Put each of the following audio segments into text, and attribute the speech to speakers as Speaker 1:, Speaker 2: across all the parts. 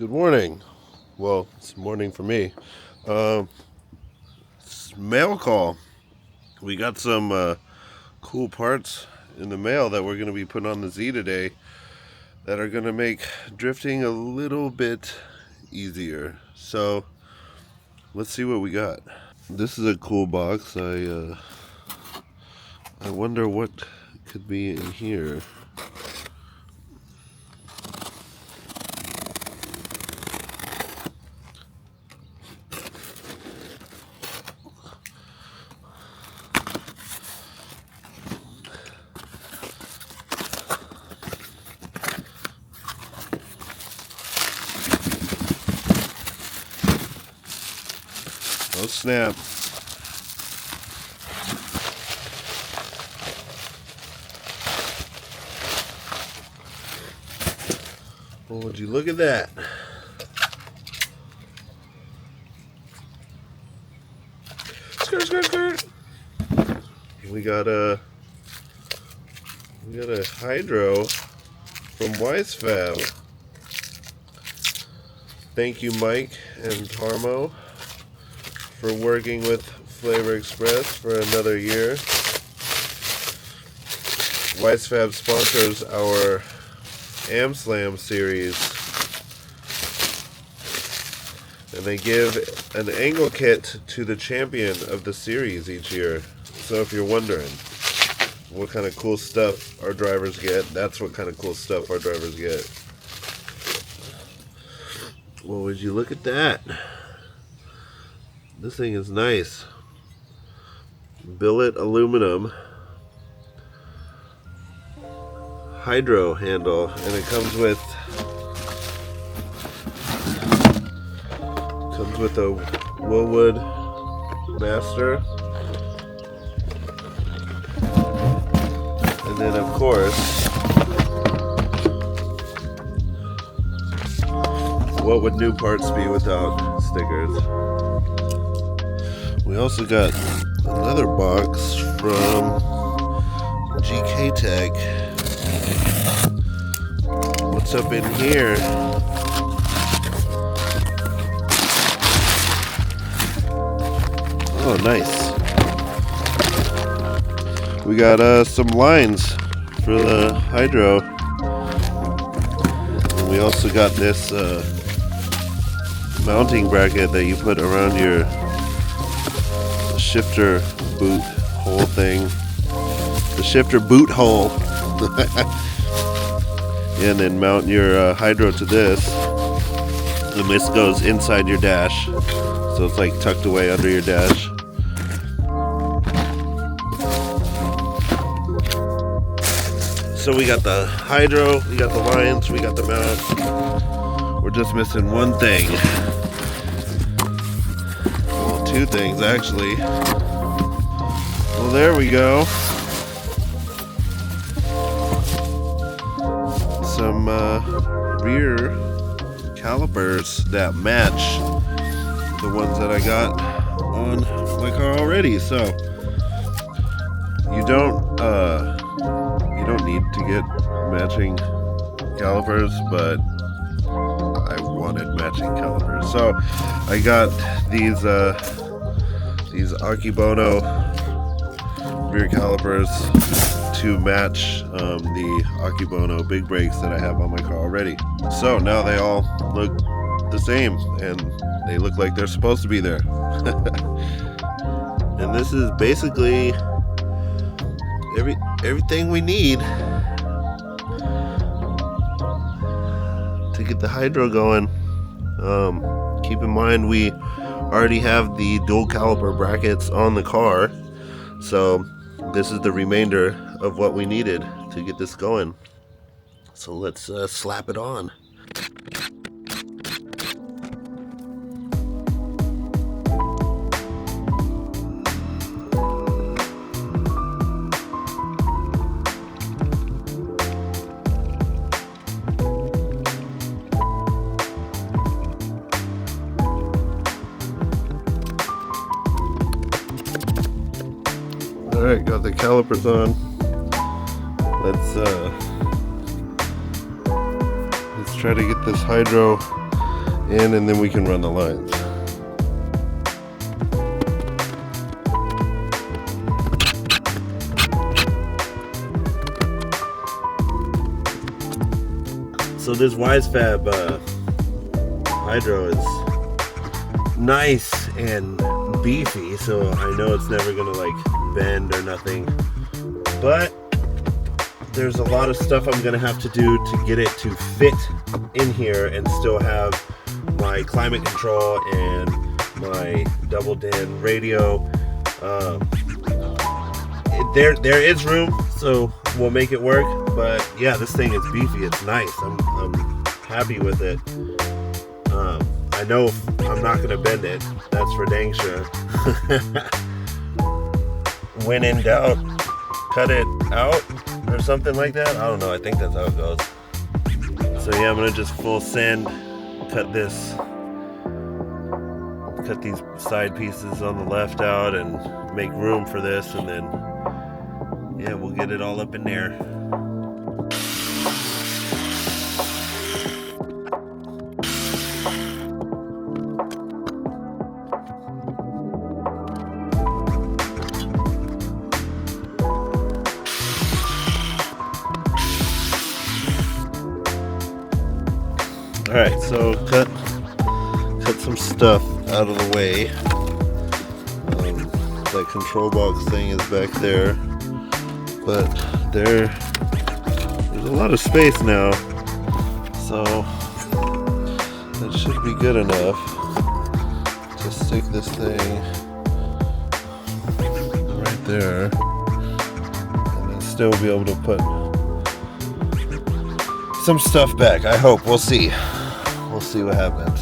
Speaker 1: Good morning. Well, it's morning for me. It's mail call. We got some cool parts in the mail that we're going to be putting on the Z today that are going to make drifting a little bit easier. So let's see what we got. This is a cool box. I wonder what could be in here. Oh snap. Oh, would you look at that? Skirt, skirt, skirt. We got a hydro from Wisefab. Thank you, Mike and Tarmo, for working with Flavor Express for another year. Wisefab sponsors our Am-Slam series, and they give an angle kit to the champion of the series each year. So if you're wondering what kind of cool stuff our drivers get, that's what kind of cool stuff our drivers get. Well, would you look at that? This thing is nice. Billet aluminum hydro handle, and it comes with a Willwood master, and then of course, what would new parts be without stickers? We also got another box from GK Tech. What's up in here? Oh, nice. We got some lines for the hydro. And we also got this mounting bracket that you put around your shifter boot hole thing. The shifter boot hole. And then mount your hydro to this. And this goes inside your dash. So it's like tucked away under your dash. So we got the hydro, we got the lines, we got the mount. We're just missing one thing. Well, two things actually. Well, there we go. Some rear calipers that match the ones that I got on my car already. So you don't need to get matching calipers, but I wanted matching calipers, so I got these Akibono rear calipers to match the Akibono big brakes that I have on my car already. So now they all look the same, and they look like they're supposed to be there. And this is basically everything we need to get the hydro going. Keep in mind we already have the dual caliper brackets on the car, so this is the remainder of what we needed to get this going. So let's slap it on. Alright, got the calipers on. Let's try to get this hydro in, and then we can run the lines. So this Wisefab hydro is nice and beefy, so I know it's never gonna like bend or nothing, but there's a lot of stuff I'm gonna have to do to get it to fit in here and still have my climate control and my double din radio. There is room, so we'll make it work. But yeah, this thing is beefy. It's nice. I'm happy with it. I know I'm not gonna bend it. That's for dang sure. When in doubt, cut it out or something like that. I don't know. I think that's how it goes. So yeah, I'm gonna just full send, cut these side pieces on the left out and make room for this, and then yeah, we'll get it all up in there. Alright, so cut some stuff out of the way. That control box thing is back there, but there's a lot of space now, so that should be good enough to stick this thing right there, and then still be able to put some stuff back. I hope. We'll see. We'll see what happens.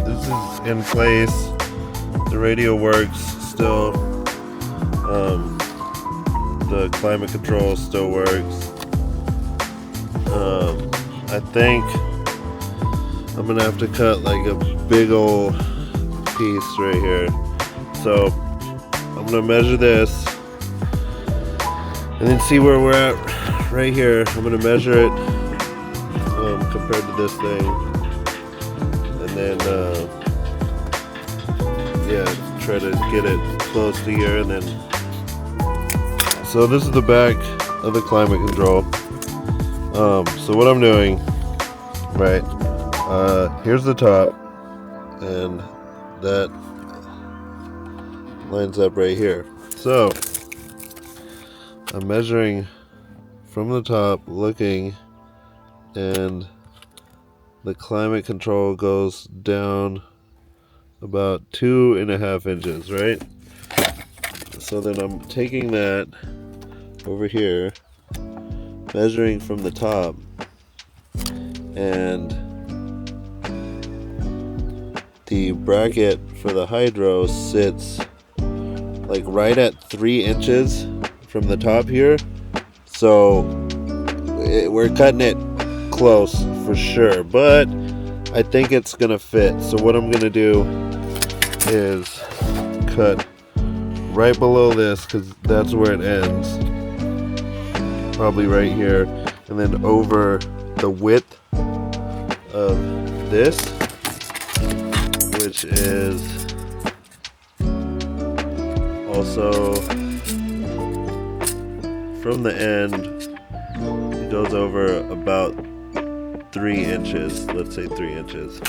Speaker 1: This is in place. The radio works still. The climate control still works. I think I'm gonna have to cut like a big old piece right here. So I'm gonna measure this and then see where we're at right here. I'm gonna measure it compared to this thing, and then yeah, try to get it close to here. And then, so this is the back of the climate control. So what I'm doing, right, here's the top, and that lines up right here. So I'm measuring from the top, looking, and the climate control goes down about 2.5 inches, right? So then I'm taking that over here, measuring from the top, and the bracket for the hydro sits like right at 3 inches from the top here. So we're cutting it close for sure, but I think it's gonna fit. So what I'm gonna do is cut right below this, because that's where it ends, probably right here, and then over the width of this, which is also from the end, it goes over about 3 inches, let's say 3 inches.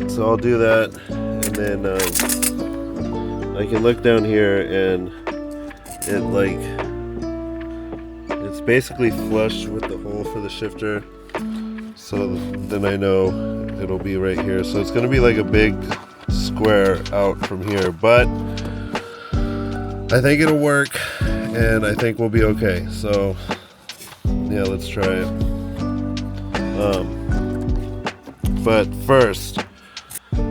Speaker 1: So I'll do that, and then I can look down here, and it's basically flush with the hole for the shifter. So then I know it'll be right here. So it's gonna be like a big square out from here, but I think it'll work, and I think we'll be okay. So yeah, let's try it. But first,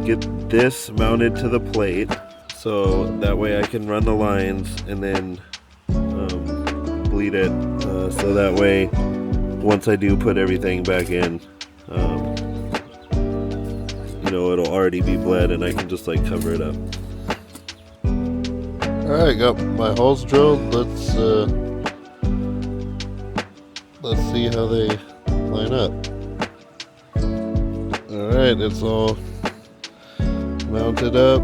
Speaker 1: get this mounted to the plate, so that way I can run the lines and then bleed it, so that way once I do put everything back in, you know, it'll already be bled and I can just like cover it up. Alright, got my holes drilled. Let's see how they line up. Alright, it's all mounted up.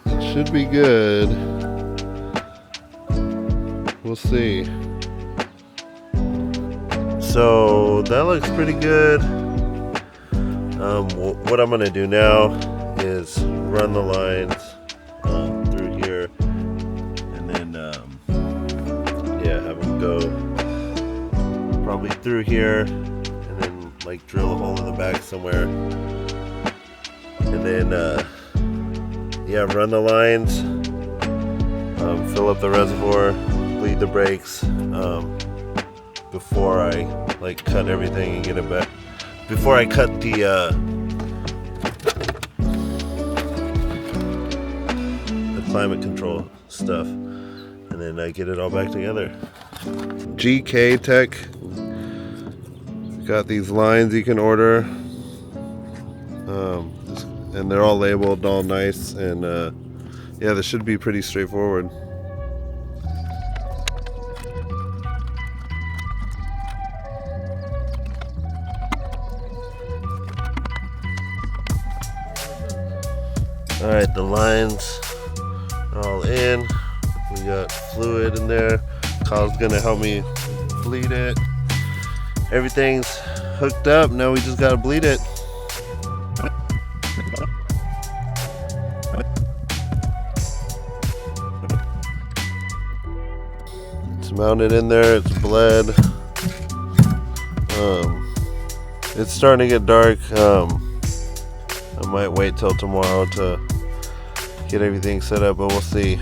Speaker 1: It should be good. We'll see. So that looks pretty good. What I'm gonna do now is run the lines through here, and then have them go probably through here, and then like drill a hole in the back somewhere, and then run the lines, fill up the reservoir, bleed the brakes before I like cut everything and get it back. Before I cut the climate control stuff, and then I get it all back together. GK Tech got these lines you can order, and they're all labeled, all nice, and this should be pretty straightforward. Alright, the lines are all in. We got fluid in there. Kyle's gonna help me bleed it. Everything's hooked up. Now we just gotta bleed it. It's mounted in there. It's bled. It's starting to get dark. I might wait till tomorrow to get everything set up, but we'll see.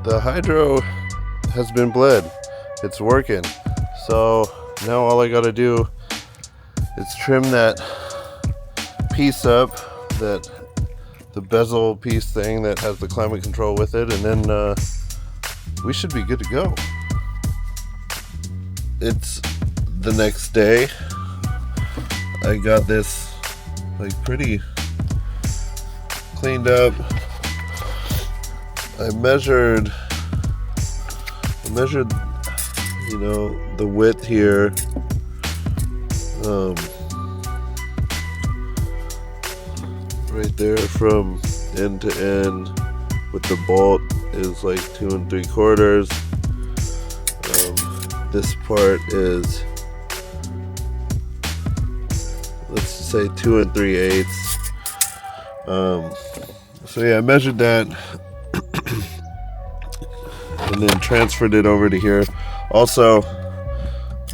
Speaker 1: The hydro has been bled. It's working. So now all I gotta do is trim that piece up, that the bezel piece thing that has the climate control with it, and then we should be good to go. It's the next day. I got this like pretty cleaned up. I measured, you know, the width here. Right there from end to end with the bolt is like 2 3/4. This part is, let's say 2 3/8. So yeah, I measured that. And then transferred it over to here. Also,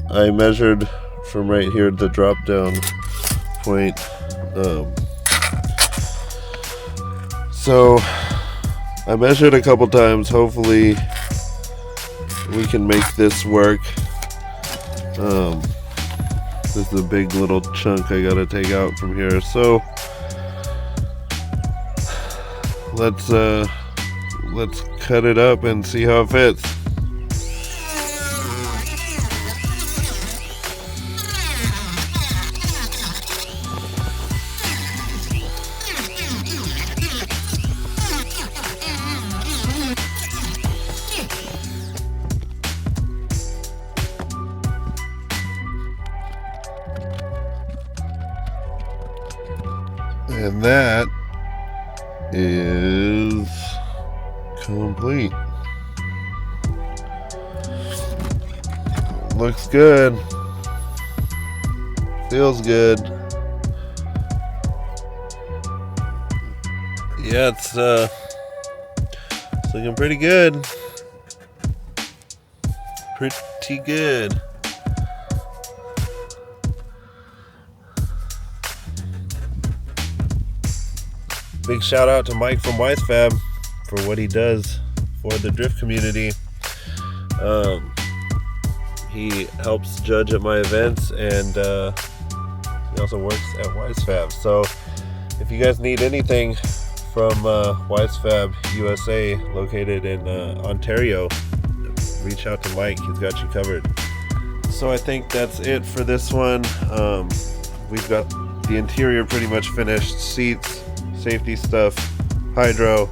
Speaker 1: I measured from right here the drop down point. So I measured a couple times. Hopefully we can make this work. This is a big little chunk I gotta take out from here. So let's cut it up and see how it fits. And that is complete. Looks good. Feels good. Yeah, it's looking pretty good. Pretty good. Big shout out to Mike from Wisefab for what he does for the drift community. He helps judge at my events, and also works at Wisefab. So if you guys need anything from Wisefab USA, located in Ontario, reach out to Mike. He's got you covered. So I think that's it for this one. We've got the interior pretty much finished. Seats, safety stuff, hydro,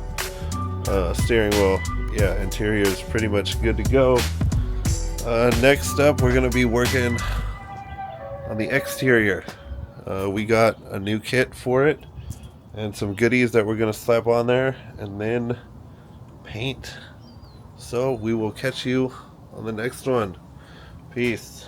Speaker 1: steering wheel. Yeah, interior is pretty much good to go. Next up, we're going to be working on the exterior. We got a new kit for it and some goodies that we're going to slap on there and then paint. So we will catch you on the next one. Peace.